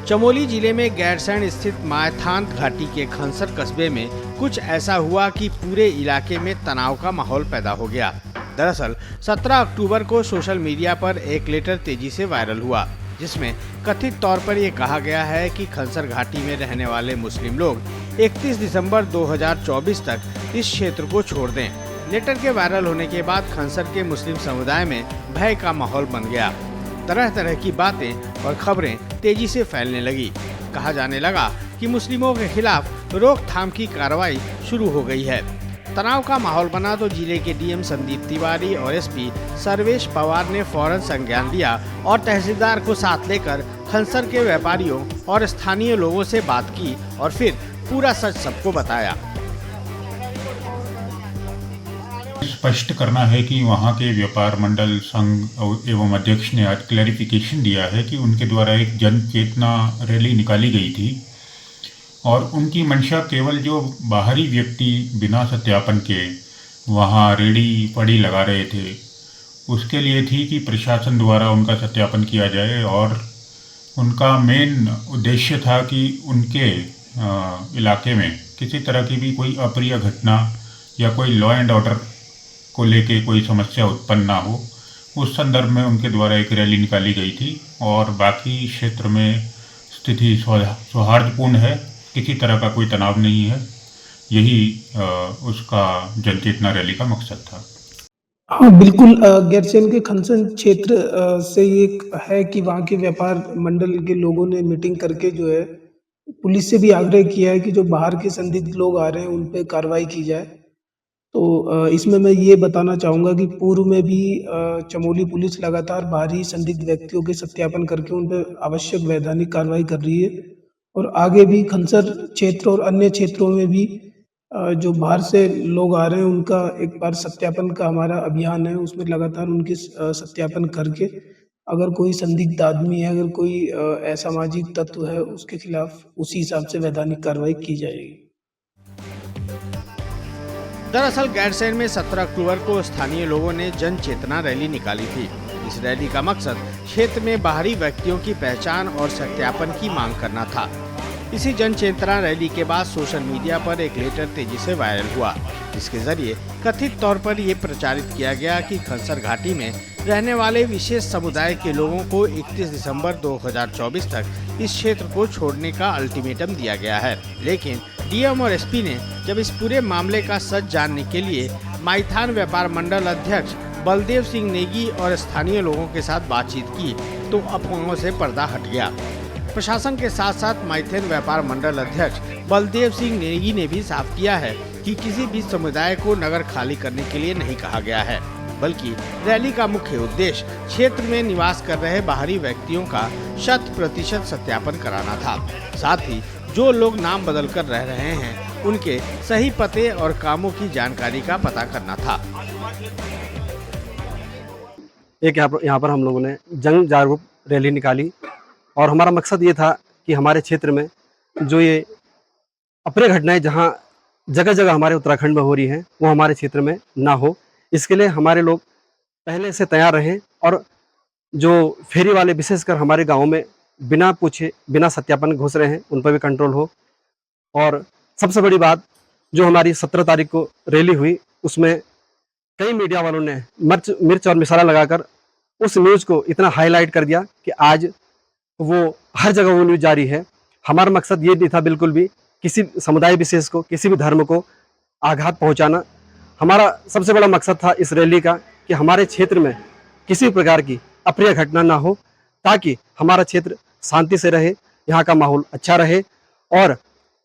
चमोली जिले में गैरसैंण स्थित मायथान घाटी के खनसर कस्बे में कुछ ऐसा हुआ कि पूरे इलाके में तनाव का माहौल पैदा हो गया। दरअसल 17 अक्टूबर को सोशल मीडिया पर एक लेटर तेजी से वायरल हुआ, जिसमें कथित तौर पर यह कहा गया है कि खनसर घाटी में रहने वाले मुस्लिम लोग 31 दिसंबर 2024 तक इस क्षेत्र को छोड़ दें। लेटर के वायरल होने के बाद खनसर के मुस्लिम समुदाय में भय का माहौल बन गया। तरह तरह की बातें और खबरें तेजी से फैलने लगी। कहा जाने लगा कि मुस्लिमों के खिलाफ रोकथाम की कार्रवाई शुरू हो गई है। तनाव का माहौल बना तो जिले के डीएम संदीप तिवारी और एसपी सर्वेश पवार ने फौरन संज्ञान लिया और तहसीलदार को साथ लेकर खनसर के व्यापारियों और स्थानीय लोगों से बात की और फिर पूरा सच सबको बताया। स्पष्ट करना है कि वहाँ के व्यापार मंडल संघ एवं अध्यक्ष ने आज क्लैरिफिकेशन दिया है कि उनके द्वारा एक जन चेतना रैली निकाली गई थी और उनकी मंशा केवल जो बाहरी व्यक्ति बिना सत्यापन के वहाँ रेडी पड़ी लगा रहे थे उसके लिए थी कि प्रशासन द्वारा उनका सत्यापन किया जाए। और उनका मेन उद्देश्य था कि उनके इलाके में किसी तरह की भी कोई अप्रिय घटना या कोई लॉ एंड ऑर्डर को लेके कोई समस्या उत्पन्न ना हो। उस संदर्भ में उनके द्वारा एक रैली निकाली गई थी और बाकी क्षेत्र में स्थिति सौहार्दपूर्ण है, किसी तरह का कोई तनाव नहीं है। यही उसका जनचेतना रैली का मकसद था। हाँ बिल्कुल, गैरसैंण के खनसर क्षेत्र से ये है कि वहाँ के व्यापार मंडल के लोगों ने मीटिंग करके जो है पुलिस से भी आग्रह किया है कि जो बाहर के संदिग्ध लोग आ रहे हैं उन पे कार्रवाई की जाए। तो इसमें मैं ये बताना चाहूँगा कि पूर्व में भी चमोली पुलिस लगातार बाहरी संदिग्ध व्यक्तियों के सत्यापन करके उन पर आवश्यक वैधानिक कार्रवाई कर रही है और आगे भी खनसर क्षेत्र और अन्य क्षेत्रों में भी जो बाहर से लोग आ रहे हैं उनका एक बार सत्यापन का हमारा अभियान है। उसमें लगातार उनके सत्यापन करके अगर कोई संदिग्ध आदमी है, अगर कोई असामाजिक तत्व है, उसके खिलाफ उसी हिसाब से वैधानिक कार्रवाई की जाएगी। दरअसल गैरसैंण में 17 अक्टूबर को स्थानीय लोगों ने जन चेतना रैली निकाली थी। इस रैली का मकसद क्षेत्र में बाहरी व्यक्तियों की पहचान और सत्यापन की मांग करना था। इसी जन चेतना रैली के बाद सोशल मीडिया पर एक लेटर तेजी से वायरल हुआ, जिसके जरिए कथित तौर पर ये प्रचारित किया गया कि खनसर घाटी में रहने वाले विशेष समुदाय के लोगों को 31 दिसंबर 2024 तक इस क्षेत्र को छोड़ने का अल्टीमेटम दिया गया है। लेकिन डीएम और एसपी ने जब इस पूरे मामले का सच जानने के लिए मायथान व्यापार मंडल अध्यक्ष बलदेव सिंह नेगी और स्थानीय लोगों के साथ बातचीत की तो अफवाहों से पर्दा हट गया। प्रशासन के साथ साथ मायथान व्यापार मंडल अध्यक्ष बलदेव सिंह नेगी ने भी साफ किया है कि किसी भी समुदाय को नगर खाली करने के लिए नहीं कहा गया है, बल्कि रैली का मुख्य उद्देश्य क्षेत्र में निवास कर रहे बाहरी व्यक्तियों का 100% सत्यापन कराना था। साथ ही जो लोग नाम बदल कर रह रहे हैं उनके सही पते और कामों की जानकारी का पता करना था। एक यहाँ पर हम लोगों ने जन जागरूक रैली निकाली और हमारा मकसद ये था कि हमारे क्षेत्र में जो ये अप्रिय घटनाएं जहाँ जगह जगह हमारे उत्तराखंड में हो रही हैं वो हमारे क्षेत्र में ना हो। इसके लिए हमारे लोग पहले से तैयार रहें और जो फेरी वाले विशेषकर हमारे गाँव में बिना पूछे बिना सत्यापन घुस रहे हैं उन पर भी कंट्रोल हो। और सबसे बड़ी बात, जो हमारी 17 तारीख को रैली हुई उसमें कई मीडिया वालों ने मिर्च और मसाला लगाकर उस न्यूज़ को इतना हाईलाइट कर दिया कि आज वो हर जगह वो न्यूज़ जारी है। हमारा मकसद ये नहीं था बिल्कुल भी किसी समुदाय विशेष को, किसी भी धर्म को आघात पहुंचाना। हमारा सबसे बड़ा मकसद था इस रैली का कि हमारे क्षेत्र में किसी प्रकार की अप्रिय घटना ना हो, ताकि हमारा क्षेत्र शांति से रहे, यहाँ का माहौल अच्छा रहे और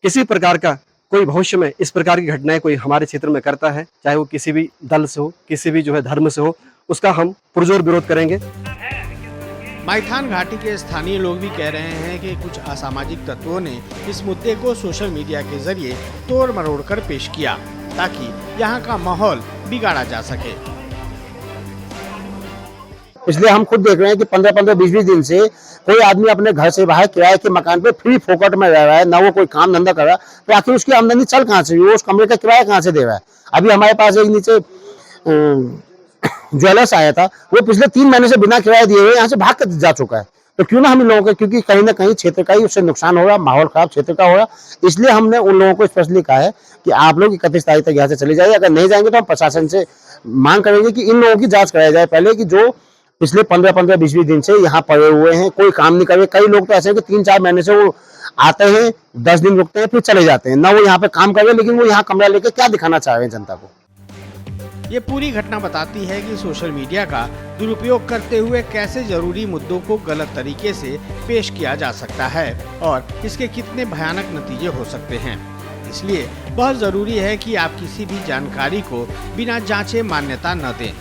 किसी प्रकार का कोई भविष्य में इस प्रकार की घटनाएं कोई हमारे क्षेत्र में करता है, चाहे वो किसी भी दल से हो, किसी भी जो है धर्म से हो, उसका हम पुरजोर विरोध करेंगे। मायथान घाटी के स्थानीय लोग भी कह रहे हैं कि कुछ असामाजिक तत्वों ने इस मुद्दे को सोशल मीडिया के जरिए तोड़ मरोड़ कर पेश किया ताकि यहाँ का माहौल बिगाड़ा जा सके। इसलिए हम खुद देख रहे हैं कि 15-15, 20-20 दिन से कोई आदमी अपने घर से बाहर किराए के मकान पे फ्री फोकट में रह रहा है, ना वो कोई काम धंधा कर रहा है, तो आखिर उसकी आमदनी चल कहाँ से, वो उस कमरे का किराया कहाँ से दे रहा है। अभी हमारे पास एक नीचे ज्वेलर्स आया था, वो पिछले 3 महीने से बिना किराया दिए हुए यहाँ से भाग कर जा चुका है। तो क्यों ना हम इन लोगों को, क्योंकि कहीं ना कहीं क्षेत्र का ही उससे नुकसान हो रहा, माहौल खराब क्षेत्र का हो रहा, इसलिए हमने उन लोगों को स्पेशली कहा है कि आप लोग 31 तारीख तक यहाँ से चले जाइए। अगर नहीं जाएंगे तो हम प्रशासन से मांग करेंगे कि इन लोगों की जांच कराई जाए पहले, कि जो पिछले 15-15, 20-20 दिन से यहाँ पड़े हुए हैं, कोई काम नहीं कर रहे। कई लोग तो ऐसे हैं कि 3-4 महीने से वो आते हैं, 10 दिन रुकते हैं, फिर चले जाते हैं, ना वो यहाँ पे काम कर रहे, लेकिन वो यहाँ कमरा लेके क्या दिखाना चाह रहे हैं जनता को। ये पूरी घटना बताती है कि सोशल मीडिया का दुरुपयोग करते हुए कैसे जरूरी मुद्दों को गलत तरीके से पेश किया जा सकता है और इसके कितने भयानक नतीजे हो सकते हैं। इसलिए बहुत जरूरी है कि आप किसी भी जानकारी को बिना जांचे मान्यता न दें,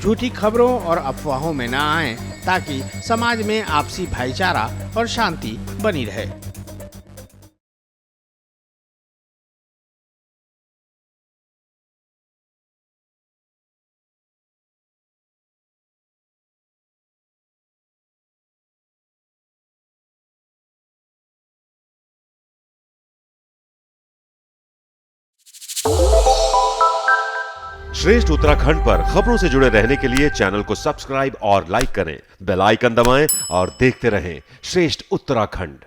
झूठी खबरों और अफवाहों में न आएं, ताकि समाज में आपसी भाईचारा और शांति बनी रहे। श्रेष्ठ उत्तराखंड पर खबरों से जुड़े रहने के लिए चैनल को सब्सक्राइब और लाइक करें, बेल आइकन दबाएं और देखते रहें श्रेष्ठ उत्तराखंड।